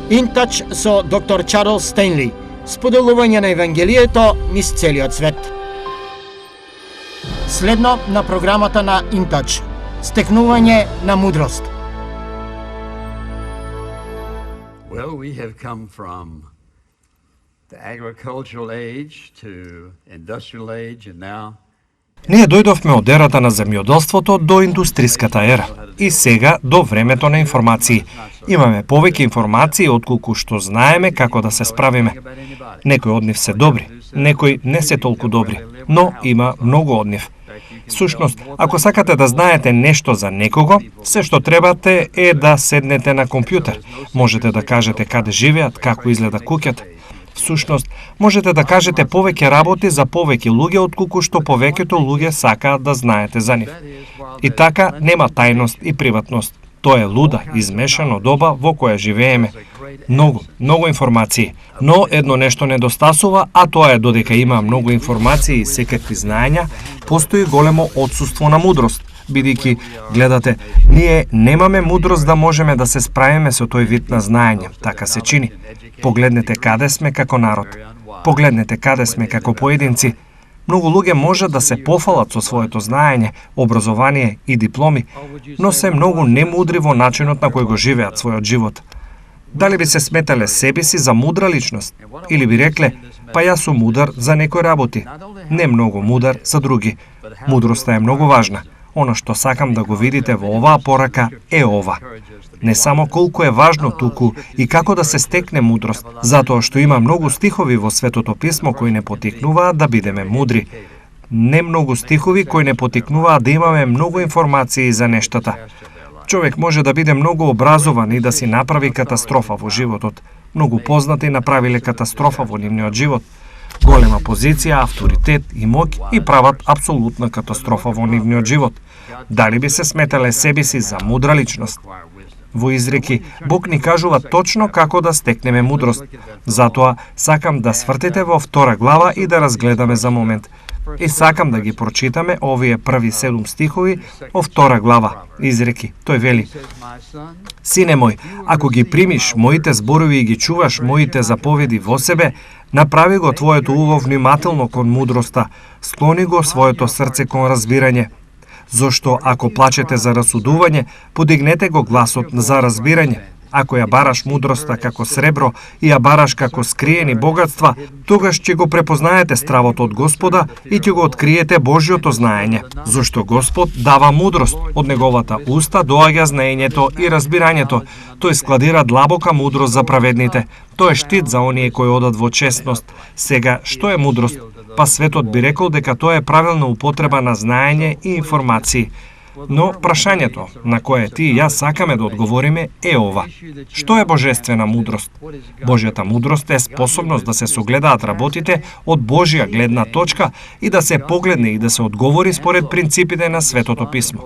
Интач со доктор Чарлс Стейнли. Споделување на Евангелието низ целиот свет. Следно на програмата на Интач. Стекнување на мудрост. Well, we have come from the agricultural age to industrial age and now Ние дојдовме од ерата на земјоделството до индустриската ера и сега до времето на информации. Имаме повеќе информации отколку што знаеме како да се справиме. Некои од нив се добри, некои не се толку добри, но има многу од нив. Всушност, ако сакате да знаете нешто за некого, се што требате е да седнете на компјутер. Можете да кажете каде живеат, како изгледа куќата. Всушност, можете да кажете повеќе работи за повеќе луѓе отколку што повеќето луѓе сакаат да знаете за нив. И така нема тајност и приватност. Тоа е луда, измешано доба во која живееме. Многу информации, но едно нешто недостасува, а тоа е додека има многу информации и секакви знаења, постои големо отсуство на мудрост. Бидејќи, гледате, ние немаме мудрост да можеме да се справиме со тој вид на знаење, така се чини. Погледнете каде сме како народ. Погледнете каде сме како поединци. Многу луѓе може да се пофалат со своето знаење, образование и дипломи, но се многу немудри во начинот на кој го живеат својот живот. Дали би се сметале себе си за мудра личност? Или би рекле, па јас сум мудар за некои работи, не многу мудар за други. Мудроста е многу важна. Оно што сакам да го видите во оваа порака е ова. Не само колку е важно туку и како да се стекне мудрост, затоа што има многу стихови во Светото писмо кои не потикнуваат да бидеме мудри. Не многу стихови кои не потикнуваат да имаме многу информации за нештата. Човек може да биде многу образован и да си направи катастрофа во животот. Многу познати направиле катастрофа во нивниот живот. Голема позиција, авторитет и моќ и прават апсолутна катастрофа во нивниот живот. Дали би се сметале себе си за мудра личност? Во изреки, Бог ни кажува точно како да стекнеме мудрост. Затоа сакам да свртите во 2 глава и да разгледаме за момент. И сакам да ги прочитаме овие први 7 стихови во 2 глава. Изреки, тој вели: Сине мој, ако ги примиш моите зборови и ги чуваш моите заповеди во себе, направи го твоето уво внимателно кон мудроста, склони го своето срце кон разбирање. Зошто ако плачете за расудување, подигнете го гласот за разбирање. Ако ја бараш мудроста како сребро и ја бараш како скриени богатства, тогаш ќе го препознаете стравот од Господа и ќе го откриете Божјото знаење. Зошто Господ дава мудрост, од неговата уста доаѓа знаењето и разбирањето. Тој складира длабока мудрост за праведните. Тој е штит за оние кои одат во честност. Сега, што е мудрост? Па светот би рекол дека тоа е правилна употреба на знаење и информации. Но прашањето на кое ти и јас сакаме да одговориме е ова. Што е божествена мудрост? Божјата мудрост е способност да се согледаат работите од Божја гледна точка и да се погледне и да се одговори според принципите на Светото писмо.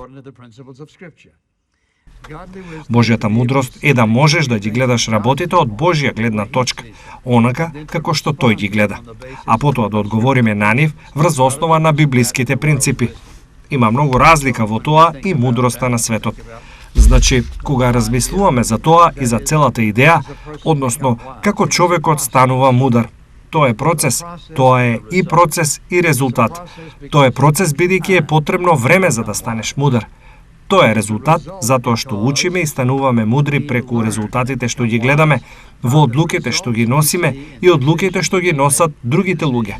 Божјата мудрост е да можеш да ги гледаш работите од Божја гледна точка, онака како што тој ги гледа, а потоа да одговориме на нив врз основа на библиските принципи. Има многу разлика во тоа и мудроста на светот. Значи, кога размислуваме за тоа и за целата идеја, односно како човекот станува мудар, тоа е процес. Тоа е и процес и резултат. Тоа е процес бидејќи е потребно време за да станеш мудар. Тоа е резултат затоа што учиме и стануваме мудри преку резултатите што ги гледаме, во одлуките што ги носиме и одлуките што ги носат другите луѓе.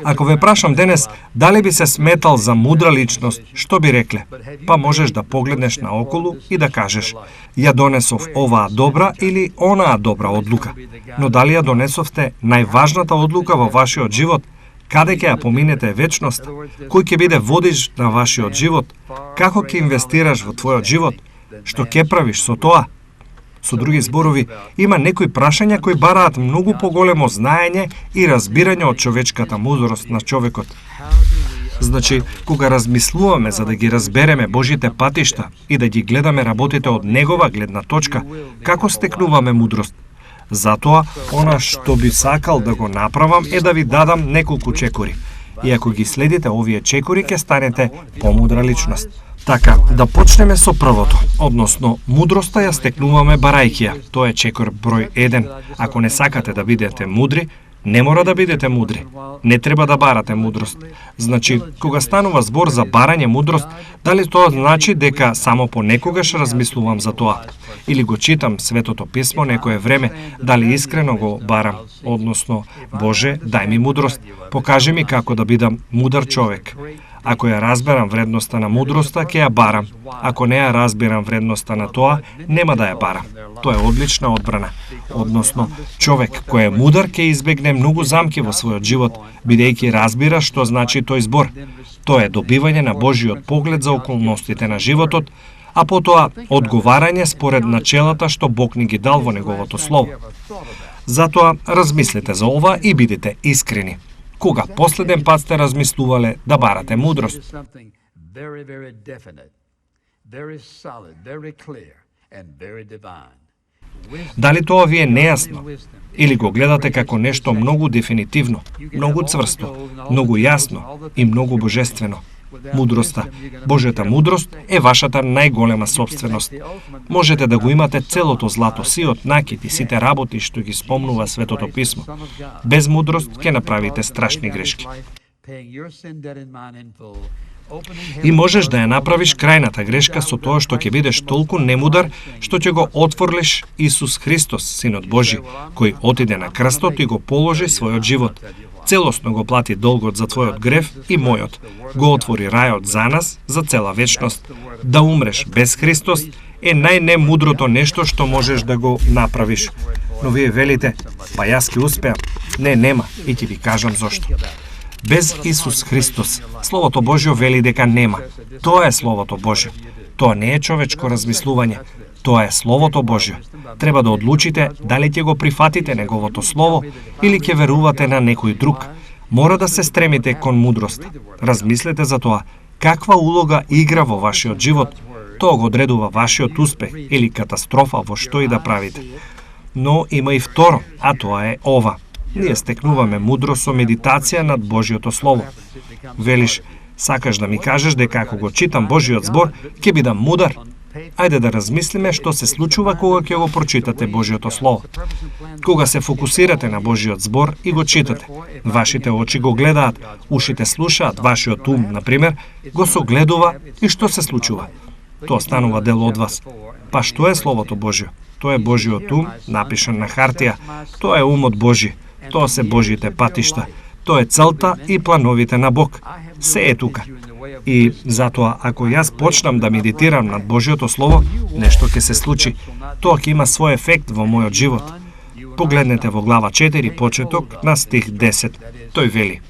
Ако ве прашам денес, дали би се сметал за мудра личност, што би рекле? Па можеш да погледнеш наоколу и да кажеш: ја донесов оваа добра или онаа добра одлука. Но дали ја донесовте најважната одлука во вашиот живот? Каде ќе ја поминете вечност? Кој ќе биде водич на вашиот живот? Како ќе инвестираш во твојот живот? Што ќе правиш со тоа? Со други зборови, има некои прашања кои бараат многу поголемо знаење и разбирање од човечката мудрост на човекот. Значи, кога размислуваме за да ги разбереме Божите патишта и да ги гледаме работите од негова гледна точка, како стекнуваме мудрост? Затоа, она што би сакал да го направам е да ви дадам неколку чекори. И ако ги следите овие чекори, ќе станете помудра личност. Така, да почнеме со првото, односно, мудроста ја стекнуваме барајќи ја. Тоа е чекор број 1. Ако не сакате да бидете мудри, не мора да бидете мудри. Не треба да барате мудрост. Значи, кога станува збор за барање мудрост, дали тоа значи дека само понекогаш размислувам за тоа? Или го читам Светото Писмо некое време, дали искрено го барам? Односно, Боже, дај ми мудрост, покажи ми како да бидам мудар човек. Ако ја разберам вредноста на мудроста, ќе ја барам. Ако не ја разбирам вредноста на тоа, нема да ја барам. Тоа е одлична одбрана. Односно, човек кој е мудар ќе избегне многу замки во својот живот, бидејќи разбира што значи тој збор. Тоа е добивање на Божиот поглед за околностите на животот, а потоа одговарање според начелата што Бог ни ги дал во Неговото Слово. Затоа размислете за ова и бидете искрени. Кога последен пат сте размислувале да барате мудрост? Дали тоа ви е нејасно? Или го гледате како нешто многу дефинитивно, многу цврсто, многу јасно и многу божествено? Мудроста, Божјата мудрост е вашата најголема собственост. Можете да го имате целото злато, сиот накит и сите работи што ги спомнува Светото Писмо. Без мудрост ќе направите страшни грешки. И можеш да ја направиш крајната грешка со тоа што ќе бидеш толку немудар што ќе го отфрлиш Исус Христос, Синот Божи, кој отиде на крстот и го положи својот живот. Целосно го плати долгот за твојот грев и мојот. Го отвори рајот за нас, за цела вечност. Да умреш без Христос е најнемудрото нешто што можеш да го направиш. Но вие велите, па јас ќе успеам. Не, нема, и ќе ви кажам зошто. Без Исус Христос, Словото Божјо вели дека нема. Тоа е Словото Божјо. Тоа не е човечко размислување. Тоа е Словото Божјо. Треба да одлучите дали ќе го прифатите Неговото Слово или ќе верувате на некој друг. Мора да се стремите кон мудроста. Размислете за тоа. Каква улога игра во вашиот живот? Тоа го одредува вашиот успех или катастрофа во што и да правите. Но има и второ, а тоа е ова. Ние стекнуваме мудрост со медитација над Божјото Слово. Велиш, сакаш да ми кажеш дека ако го читам Божјиот збор, ќе бидам мудар? Ајде да размислиме што се случува кога ќе го прочитате Божјото Слово. Кога се фокусирате на Божјиот збор и го читате, вашите очи го гледаат, ушите слушаат, вашиот ум, например, го согледува и што се случува? Тоа станува дел од вас. Па што е Словото Божјо? Тоа е Божјиот ум, напишан на хартија. Тоа е умот Божји. Тоа се Божјите патишта. Тоа е целта и плановите на Бог. Се е тука. И затоа, ако јас почнам да медитирам над Божјото Слово, нешто ќе се случи. Тоа ќе има свој ефект во мојот живот. Погледнете во глава 4, почеток на стих 10. Тој вели: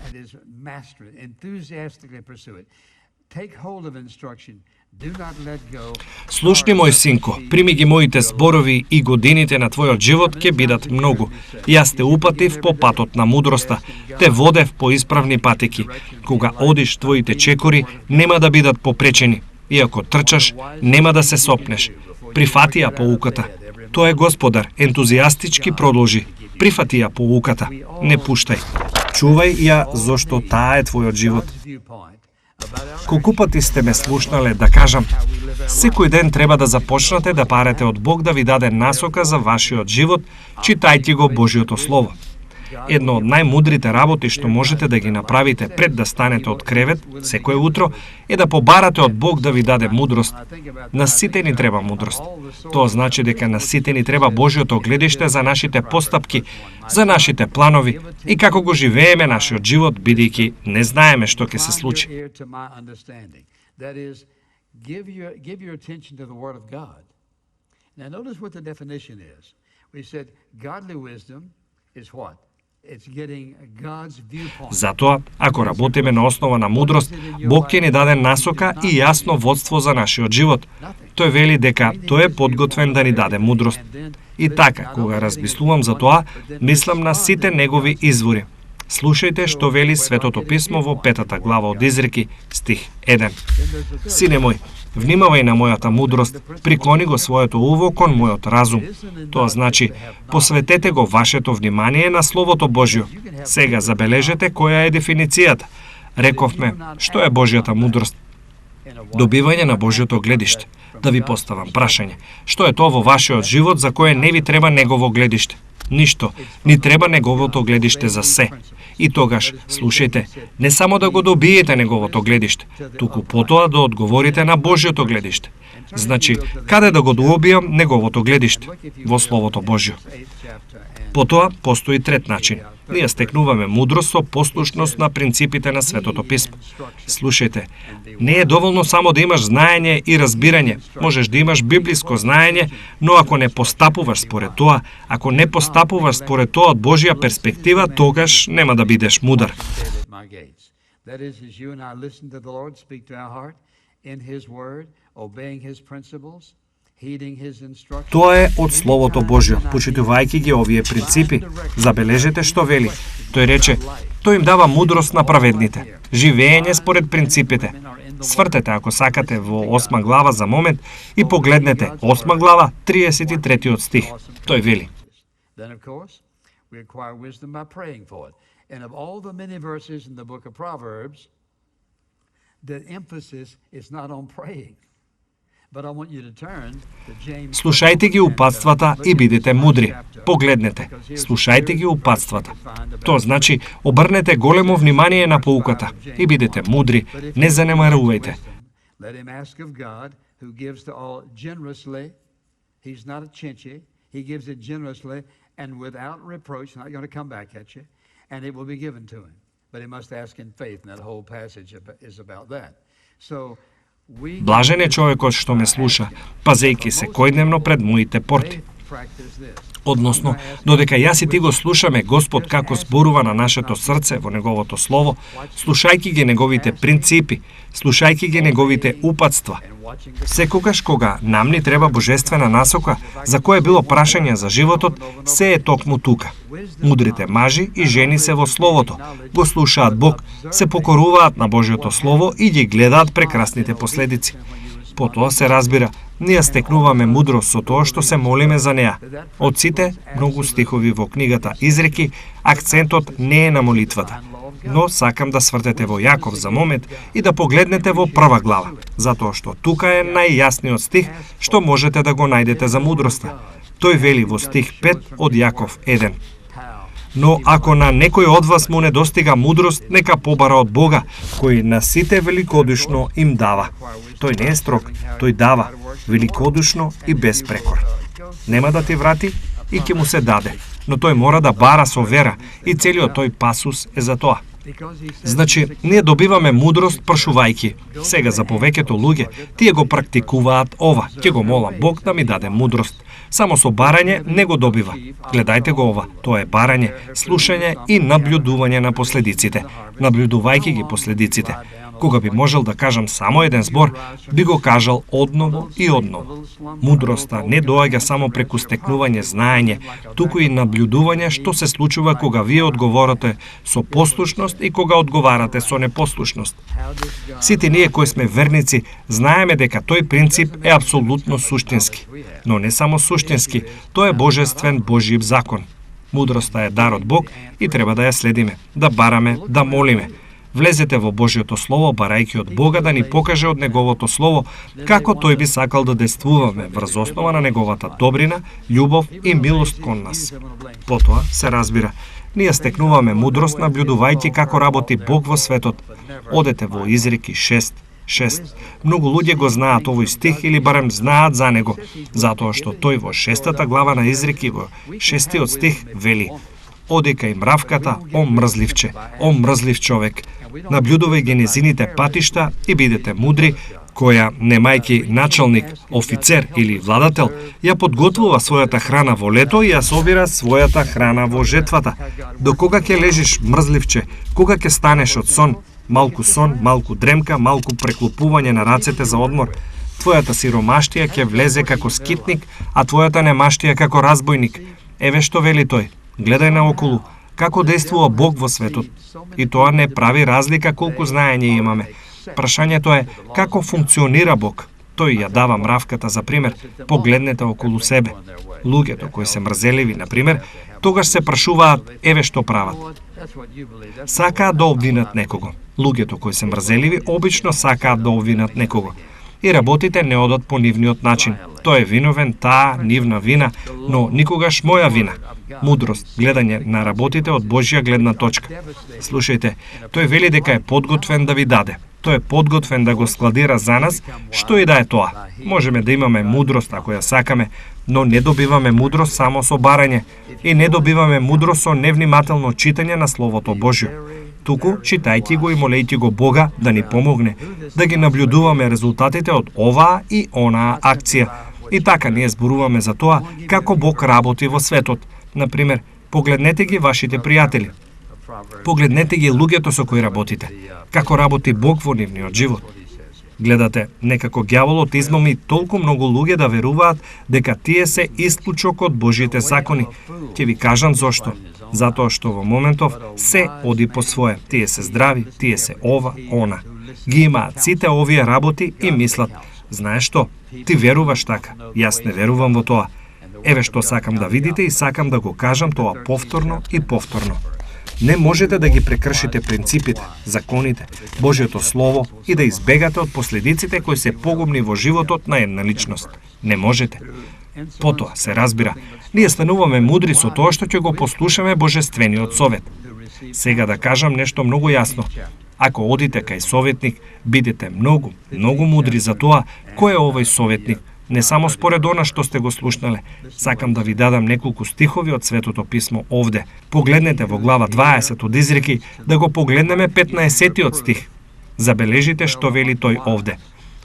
Слушни, мој синко, прими ги моите зборови и годините на твојот живот ќе бидат многу. Јас те упатив по патот на мудроста, те водев по исправни патеки. Кога одиш, твоите чекори нема да бидат попречени. И ако трчаш, нема да се сопнеш. Прифати ја поуката. Тоа е Господар, ентузијастички продолжи. Прифати ја поуката. Не пуштај. Чувај ја, зошто таа е твојот живот. Колку пати сте ме слушнале да кажам, секој ден треба да започнате да парете од Бог да ви даде насока за вашиот живот, читајте го Божјото Слово. Едно од најмудрите работи што можете да ги направите пред да станете од кревет, секое утро, е да побарате од Бог да ви даде мудрост. На сите ни треба мудрост. Тоа значи дека на сите ни треба Божјото гледиште за нашите постапки, за нашите планови и како го живееме нашиот живот, бидејќи не знаеме што ќе се случи. Затоа, ако работиме на основа на мудрост, Бог ќе ни даде насока и јасно водство за нашиот живот. Тој вели дека тој е подготвен да ни даде мудрост. И така, кога размислувам за тоа, мислам на сите негови извори. Слушајте што вели Светото Писмо во 5 глава од Изреки, стих 1. Сине мој, внимавај на мојата мудрост, приклони го своето уво кон мојот разум. Тоа значи, посветете го вашето внимание на Словото Божјо. Сега забележете која е дефиницијата. Рековме, што е Божјата мудрост? Добивање на Божјото гледиште. Да ви поставам прашање. Што е тоа во вашиот живот за кое не ви треба негово гледиште? Ништо. Ни треба неговото гледиште за се. И тогаш, слушајте, не само да го добиете неговото гледиште, туку потоа да одговорите на Божјото гледиште. Значи, каде да го добијам неговото гледиште? Во Словото Божјо. Потоа, постои трет начин. Ние стекнуваме мудрост со послушност на принципите на Светото Писмо. Слушајте, не е доволно само да имаш знаење и разбирање. Можеш да имаш библиско знаење, но ако не постапуваш според тоа, ако не постапуваш според тоа од Божја перспектива, тогаш нема да бидеш мудар. Тоа е од Словото Божјо, почитувајќи ги овие принципи. Забележете што вели. Тој рече, тој им дава мудрост на праведните, живеење според принципите. Свртете, ако сакате, во 8 глава за момент и погледнете 8 глава, 33 стих. Тој вели. Слушајте ги упатствата и бидете мудри. Погледнете, слушајте ги упатствата. Тоа значи, обрнете големо внимание на поуката и бидете мудри, не занемарувајте. Блажен е човекот што ме слуша, пазејќи се којдневно пред моите порти. Односно, додека јас и ти го слушаме Господ како зборува на нашето срце во Неговото Слово, слушајќи ги Неговите принципи, слушајќи ги Неговите упатства. Секогаш кога нам ни треба божествена насока, за кое било прашање за животот, се е токму тука. Мудрите мажи и жени се во Словото, го слушаат Бог, се покоруваат на Божјото Слово и ги гледаат прекрасните последици. Потоа се разбира, ние стекнуваме мудрост со тоа што се молиме за неа. Од сите многу стихови во книгата Изреки, акцентот не е на молитвата. Но сакам да свртете во Јаков за момент и да погледнете во 1 глава, затоа што тука е најјасниот стих што можете да го најдете за мудроста. Тој вели во стих 5 од Јаков 1. Но ако на некој од вас му недостига мудрост, нека побара од Бога, кој на сите великодушно им дава. Тој не е строг, тој дава, великодушно и без прекор. Нема да ти врати и ќе му се даде, но тој мора да бара со вера и целиот тој пасус е за тоа. Значи, ние добиваме мудрост прашувајќи. Сега за повеќето луѓе, тие го практикуваат ова. Ќе го молам Бог да ми даде мудрост. Само со барање не го добива. Гледајте го ова. Тоа е барање, слушање и наблюдување на последиците. Наблюдувајќи ги последиците. Кога би можел да кажам само еден збор, би го кажал одново и одново. Мудроста не доаѓа само преку стекнување знаење, туку и наблюдување што се случува кога вие одговорате со послушност и кога одговарате со непослушност. Сите ние кои сме верници знаеме дека тој принцип е апсолутно суштински, но не само суштински, тој е божествен Божји закон. Мудроста е дар од Бог и треба да ја следиме, да бараме, да молиме. Влезете во Божјото Слово, барајќи од Бога да ни покаже од Неговото Слово како Тој би сакал да действуваме врз основа на Неговата добрина, љубов и милост кон нас. Потоа се разбира, ние стекнуваме мудрост наблюдувајќи како работи Бог во светот. Одете во Изреки 6:6. Многу луѓе го знаат овој стих или барем знаат за него, затоа што тој во 6 глава на Изреки во 6 стих вели: Одека и мравката, о мрзливче, о мрзлив човек. Наблюдувај ги незините патишта и бидете мудри, која, немајки началник, офицер или владател, ја подготвува својата храна во лето и ја собира својата храна во жетвата. До кога ќе лежиш, мрзливче, кога ќе станеш од сон, сон, малку дремка, малку преклопување на рацете за одмор. Твојата сиромаштија ќе влезе како скитник, а твојата немаштија како разбойник. Еве што вели тој. Гледај наоколу, како действува Бог во светот. И тоа не прави разлика колку знаење имаме. Прашањето е како функционира Бог. Тој ја дава мравката за пример. Погледнете околу себе. Луѓето кои се мрзеливи, на пример, тогаш се прашуваат еве што прават. Сакаат да обвинат некого. Луѓето кои се мрзеливи обично сакаат да обвинат некого. И работите не одат по нивниот начин. Тој е виновен, таа, нивна вина, но никогаш моја вина. Мудрост, гледање на работите од Божја гледна точка. Слушајте, тој вели дека е подготвен да ви даде. Тој е подготвен да го складира за нас, што и да е тоа. Можеме да имаме мудрост ако ја сакаме, но не добиваме мудрост само со барање и не добиваме мудрост со невнимателно читање на Словото Божјо. Туку, читајќи го и молејќи го Бога да ни помогне, да ги наблюдуваме резултатите од оваа и онаа акција. И така ние зборуваме за тоа како Бог работи во светот. Например, погледнете ги вашите пријатели. Погледнете ги луѓето со кои работите. Како работи Бог во нивниот живот. Гледате, некако ѓаволот измами толку многу луѓе да веруваат дека тие се исклучок од Божјите закони. Ќе ви кажам зошто. Затоа што во моментов се оди по свое. Тие се здрави, тие се ова, она. Ги имаат сите овие работи и мислат, знаеш што, ти веруваш така, јас не верувам во тоа. Еве што сакам да видите и сакам да го кажам тоа повторно и повторно. Не можете да ги прекршите принципите, законите, Божјото Слово и да избегате од последиците кои се погубни во животот на една личност. Не можете. Потоа се разбира, ние стануваме мудри со тоа што ќе го послушаме Божествениот совет. Сега да кажам нешто многу јасно. Ако одите кај советник, бидете многу мудри за тоа кој е овој советник, не само според она што сте го слушнале. Сакам да ви дадам неколку стихови од Светото писмо овде. Погледнете во глава 20 од Изреки, да го погледнеме 15-тиот стих. Забележите што вели тој овде.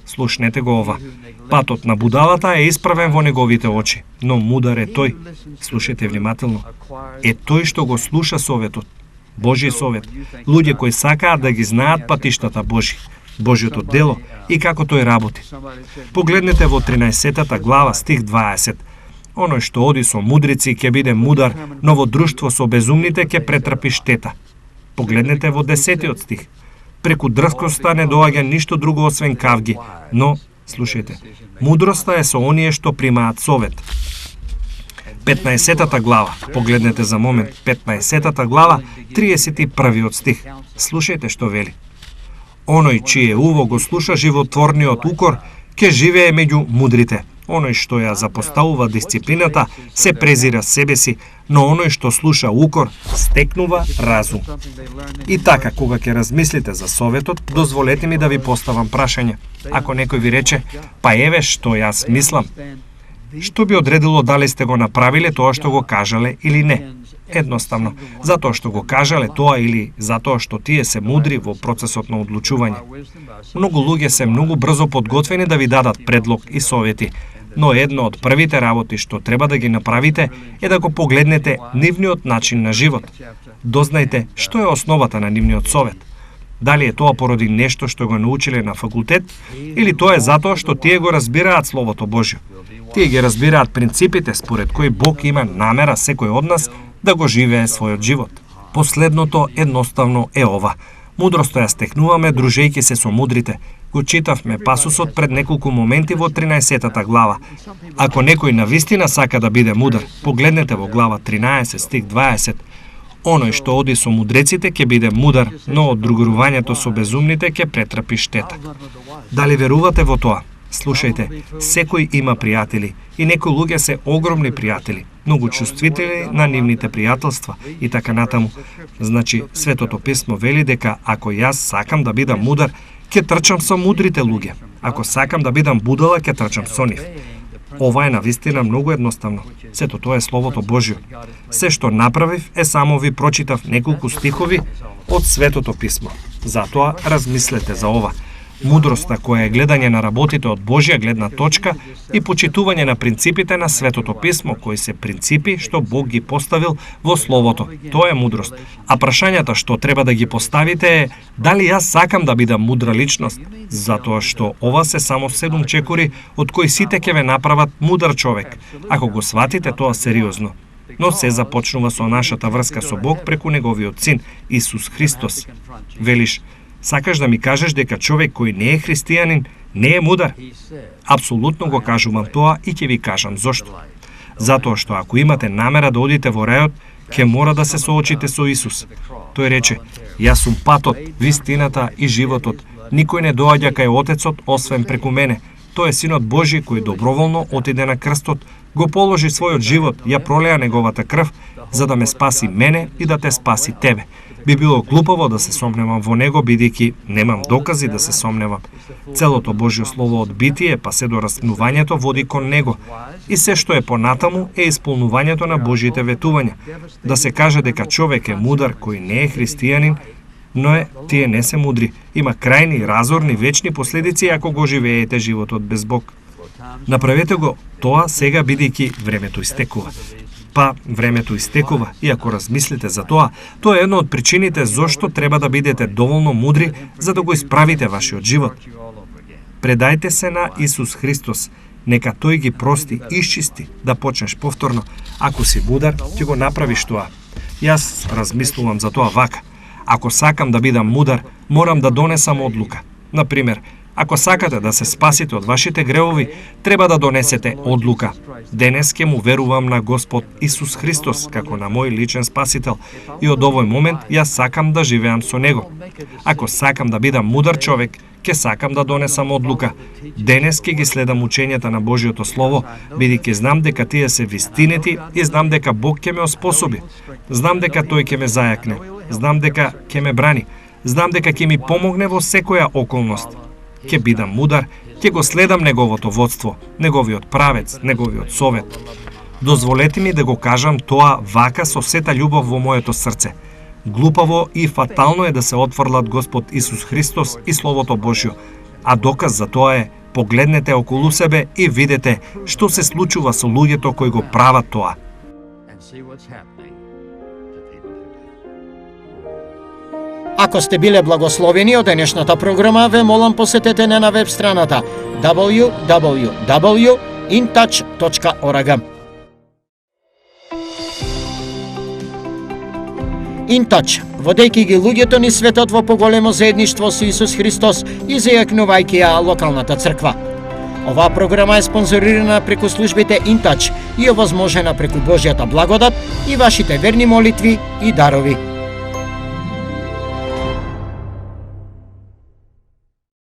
Слушнете го ова. Патот на будалата е исправен во неговите очи, но мудар е тој. Слушайте внимателно. Е тој што го слуша советот. Божји совет. Луѓе кои сакаат да ги знаат патиштата Божји, Божјото дело и како тој работи. Погледнете во 13 глава стих 20. Оној што оди со мудрици ќе биде мудар, но во друштво со безумните ќе претрпи штета. Погледнете во 10 стих. Преку дрскоста не доаѓа ништо друго освен кавги, но, слушајте, мудроста е со оние што примаат совет. 15 глава, погледнете за момент, 15 глава, 31 стих. Слушајте што вели. Оној чие уво го слуша животворниот укор, ќе живее меѓу мудрите. Оној што ја запоставува дисциплината, се презира себе си, но оној што слуша укор, стекнува разум. И така, кога ќе размислите за советот, дозволете ми да ви поставам прашање. Ако некој ви рече, па еве што јас мислам, што би одредило дали сте го направиле тоа што го кажале или не? Едноставно, затоа што го кажале тоа или затоа што тие се мудри во процесот на одлучување. Многу луѓе се многу брзо подготвени да ви дадат предлог и совети, но едно од првите работи што треба да ги направите е да го погледнете нивниот начин на живот. Дознајте што е основата на нивниот совет. Дали е тоа породи нешто што го научиле на факултет или тоа е затоа што тие го разбираат Словото Божјо. Тие ги разбираат принципите според кои Бог има намера секој од нас да го живее својот живот. Последното едноставно е ова. Мудроста ја стекнуваме дружејќи се со мудрите. Го читавме пасусот пред неколку моменти во 13 глава. Ако некој навистина сака да биде мудар, погледнете во глава 13 стих 20. Оној што оди со мудреците ќе биде мудар, но од другорувањето со безумните ќе претрпи штета. Дали верувате во тоа? Слушајте, секој има пријатели и некои луѓе се огромни пријатели, многу чувствителни на нивните пријателства и така натаму. Значи, Светото писмо вели дека ако јас сакам да бидам мудар, ќе трчам со мудрите луѓе. Ако сакам да бидам будала, ќе трчам со нив. Ова е навистина многу едноставно. Сето тоа е Словото Божјо. Се што направив е само ви прочитав неколку стихови од Светото писмо. Затоа размислете за ова. Мудроста која е гледање на работите од Божја гледна точка и почитување на принципите на Светото писмо, кои се принципи што Бог ги поставил во Словото. Тоа е мудрост. А прашањата што треба да ги поставите е дали јас сакам да бидам мудра личност, затоа што ова се само 7 чекори од кои сите ќе ве направат мудар човек, ако го сватите тоа сериозно. Но се започнува со нашата врска со Бог преку неговиот син Исус Христос. Велиш, сакаш да ми кажеш дека човек кој не е христијанин не е мудар? Апсолутно го кажувам тоа и ќе ви кажам зошто. Затоа што ако имате намера да одите во рајот, ќе мора да се соочите со Исус. Тој рече: "Јас сум патот, вистината и животот. Никој не доаѓа кај Отецот освен преку мене." Тој е Синот Божи кој доброволно отиде на крстот, го положи својот живот, ја пролеа неговата крв, за да ме спаси мене и да те спаси тебе. Би било глупаво да се сомневам во него, бидејќи немам докази да се сомневам. Целото Божјо Слово од битие, па се до распнувањето, води кон него. И се што е понатаму е исполнувањето на Божјите ветувања. Да се каже дека човек е мудар кој не е христијанин, но тие не се мудри. Има крајни, разорни, вечни последици ако го живеете животот без Бог. Направете го тоа сега, бидејќи времето истекува. Па, времето истекува, и ако размислите за тоа, тоа е една од причините зошто треба да бидете доволно мудри за да го исправите вашиот живот. Предајте се на Исус Христос, нека Тој ги прости, исчисти, да почнеш повторно. Ако си мудар, ќе го направиш тоа. Јас размислувам за тоа вака. Ако сакам да бидам мудар, морам да донесам одлука. Например, ако сакате да се спасите од вашите гревови, треба да донесете одлука. Денес ќе му верувам на Господ Исус Христос како на мој личен спасител и од овој момент јас сакам да живеам со него. Ако сакам да бидам мудар човек, ќе сакам да донесам одлука. Денес ќе ги следам учењата на Божјото Слово, бидејќи знам дека тие се вистинити и знам дека Бог ќе ме оспособи. Знам дека Тој ќе ме зајакне. Знам дека ќе ме брани. Знам дека ќе ми помогне во секоја околност. Ќе бидам мудар, ќе го следам неговото водство, неговиот правец, неговиот совет. Дозволете ми да го кажам тоа вака со сета љубов во моето срце. Глупаво и фатално е да се отфрлат Господ Исус Христос и Словото Божјо, а доказ за тоа е: погледнете околу себе и видете што се случува со луѓето кои го прават тоа. Ако сте биле благословени од денешната програма, ве молам посетете на веб страната www.intouch.org. InTouch, водејќи ги луѓето ни светот во поголемо заедништво со Исус Христос и зајакнувајќи ја локалната црква. Оваа програма е спонзорирана преку службите InTouch и овозможена преку Божјата благодат и вашите верни молитви и дарови.